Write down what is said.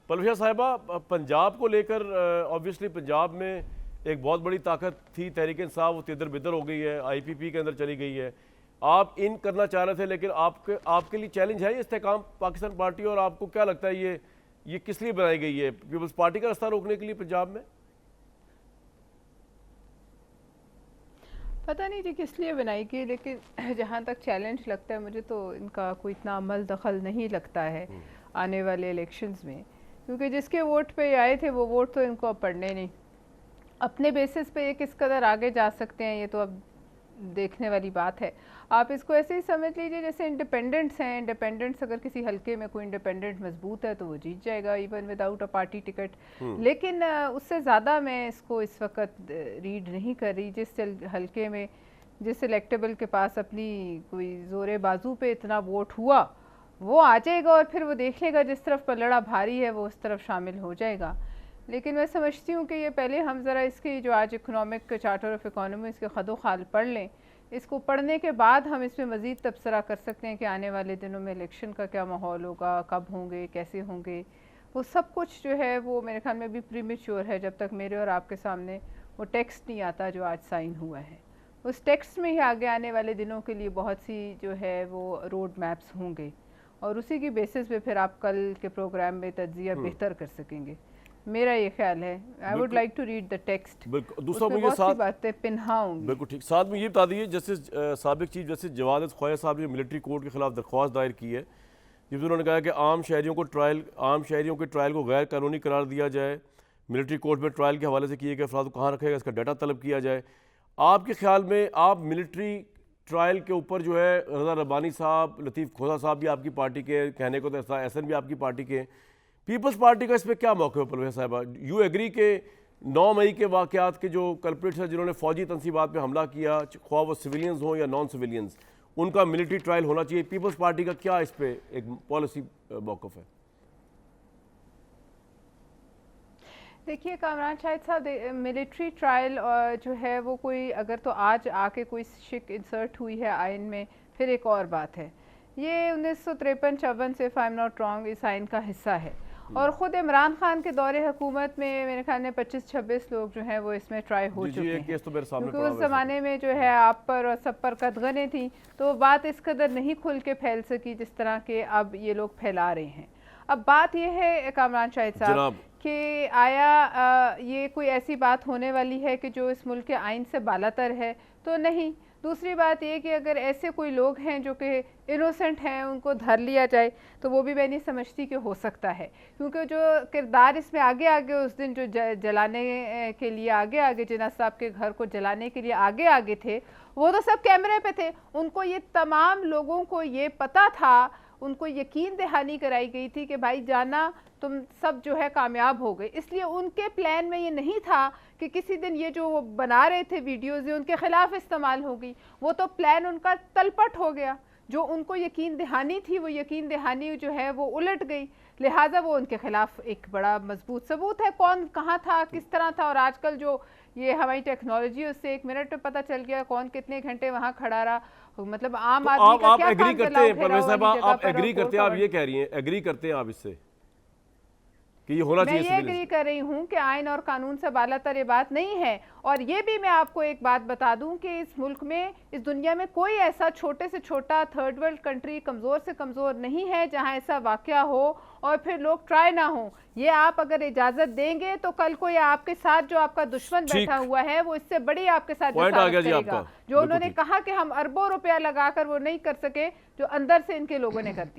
पलविया साहिबा, पंजाब को लेकर ऑब्वियसली पंजाब में एक बहुत बड़ी ताकत थी तहरीक इंसाफ, वो तिधर बिधर हो गई है, आईपीपी के अंदर चली गई है। आप इन करना चाह रहे थे, लेकिन आपके लिए चैलेंज है ये इस्तेकाम पाकिस्तान पार्टी, और आपको क्या लगता है ये किस लिए बनाई गई है? पीपल्स पार्टी का रास्ता रोकने के लिए पंजाब में? पता नहीं जी किस लिए बनाई गई, लेकिन जहाँ तक चैलेंज लगता है मुझे, तो इनका कोई इतना अमल दखल नहीं लगता है आने वाले इलेक्शंस में, क्योंकि जिसके वोट पे आए थे वो वोट तो इनको अब पड़ने नहीं। अपने बेसिस पे ये किस कदर आगे जा सकते हैं ये तो अब देखने वाली बात है। आप इसको ऐसे ही समझ लीजिए जैसे इंडिपेंडेंट्स हैं। इंडिपेंडेंट्स अगर किसी हलके में कोई इंडिपेंडेंट मजबूत है तो वो जीत जाएगा even without a party ticket. लेकिन उससे ज़्यादा मैं इसको इस वक्त रीड नहीं कर रही। जिस हलके में जिस इलेक्टेबल के पास अपनी कोई ज़ोरे बाजू पे इतना वोट हुआ वो आ जाएगा और फिर वो देख लेगा जिस तरफ पलड़ा भारी है वो उस तरफ शामिल हो जाएगा। लेकिन मैं समझती हूँ कि ये पहले हम ज़रा इसकी जो आज इकोनॉमिक चार्टर ऑफ इकोनॉमी इसके खदो खाल पढ़ लें। इसको पढ़ने के बाद हम इसमें मज़ीद तबसरा कर सकते हैं कि आने वाले दिनों में इलेक्शन का क्या माहौल होगा, कब होंगे, कैसे होंगे। वो सब कुछ जो है वो मेरे ख्याल में भी प्रीमेच्योर है जब तक मेरे और आपके सामने वो टेक्स्ट नहीं आता जो आज साइन हुआ है। उस टेक्स्ट में ही आगे आने वाले दिनों के लिए बहुत सी जो है वो रोड मैप्स होंगे और उसी की बेसिस पे फिर आप कल के प्रोग्राम में तज्जिया बेहतर कर सकेंगे। मेरा ये ख्याल है। I would like to read the text. दूसरा मुझे साथ बातें पिन्हा होंगी। बिल्कुल ठीक। साथ में ये बता दीजिए, जस्टिस साबिक चीफ जस्टिस जवाद ख्वाजा साहब ने मिलिट्री कोर्ट के खिलाफ दरख्वास्त दायर की है, जिसमें उन्होंने कहा कि आम शहरियों के ट्रायल को गैर कानूनी करार दिया जाए। मिलिट्री कोर्ट में ट्रायल के हवाले से किए गए अफराद को कहाँ रखेगा, इसका डाटा तलब किया जाए। आपके ख्याल में आप मिलिट्री ट्रायल के ऊपर जो है, रज़ा रब्बानी साहब, लतीफ़ खोसा साहब भी आपकी पार्टी के, कहने को तो एहसन भी आपकी पार्टी के, पीपल्स पार्टी का इस पर क्या मौक़िफ़ है पलविया साहिबा? यू एग्री के 9 मई के वाक़यात के जो कल्प्रिट्स हैं जिन्होंने फ़ौजी तनसीबात पे हमला किया, ख्वाह वो सिविलियंस हों या नॉन सिविलियंस, उनका मिलिट्री ट्रायल होना चाहिए? पीपल्स पार्टी का क्या इस पर एक पॉलिसी मौक़िफ़ है? देखिए कामरान शाहिद साहब, मिलिट्री ट्रायल जो है वो कोई अगर तो आज आके कोई शिक इंसर्ट हुई है आइन में फिर एक और बात है। ये 1953-54 से, if I am not wrong, इस आइन का हिस्सा है। और ख़ुद इमरान खान के दौरे हुकूमत में मेरे ख्याल में 25-26 लोग जो हैं वो इसमें ट्राई हो चुके हैं, क्योंकि उस ज़माने में जो है आप पर और सब पर कदगने थी, तो बात इस कदर नहीं खुल के फैल सकी जिस तरह के अब ये लोग फैला रहे हैं। अब बात ये है कामरान शाहिद साहब कि आया ये कोई ऐसी बात होने वाली है कि जो इस मुल्क के आइन से बालातर है? तो नहीं। दूसरी बात ये कि अगर ऐसे कोई लोग हैं जो कि इनोसेंट हैं उनको धर लिया जाए तो वो भी मैं नहीं समझती कि हो सकता है, क्योंकि जो किरदार इसमें आगे आगे उस दिन जो जलाने के लिए आगे जिन्ना साहब के घर को जलाने के लिए आगे थे वो तो सब कैमरे पे थे। उनको ये तमाम लोगों को ये पता था, उनको यकीन दहानी कराई गई थी कि भाई जाना तुम सब जो है कामयाब हो गए। इसलिए उनके प्लान में ये नहीं था कि किसी दिन ये जो वो बना रहे थे वीडियोज़ ये उनके खिलाफ इस्तेमाल होगी। वो तो प्लान उनका तलपट हो गया। जो उनको यकीन दहानी थी वो यकीन दहानी जो है वो उलट गई, लिहाजा वो उनके खिलाफ एक बड़ा मजबूत सबूत है कौन कहाँ था, किस तरह था। और आजकल जो ये हमारी टेक्नोलॉजी उससे 1 मिनट में पता चल गया कौन कितने घंटे वहाँ खड़ा रहा। मतलब आम आदमी का क्या काम चला हो, आप एग्री करते हैं, आप ये कह रही हैं, एग्री करते हैं आप इससे कि ये होना चाहिए? मैं ये एग्री कर रही हूँ कि आइन और कानून से बालातर ये बात नहीं है। और ये भी मैं आपको एक बात बता दूं कि इस मुल्क में, इस दुनिया में कोई ऐसा छोटे से छोटा थर्ड वर्ल्ड कंट्री, कमज़ोर से कमज़ोर नहीं है जहां ऐसा वाक़या हो और फिर लोग ट्राई ना हो। ये आप अगर इजाज़त देंगे तो कल को या आपके साथ जो आपका दुश्मन बैठा हुआ है वो इससे बड़ी आपके साथ करेगा। जो उन्होंने कहा कि हम अरबों रुपया लगाकर वो नहीं कर सके, जो अंदर से इनके लोगों ने कर दिया।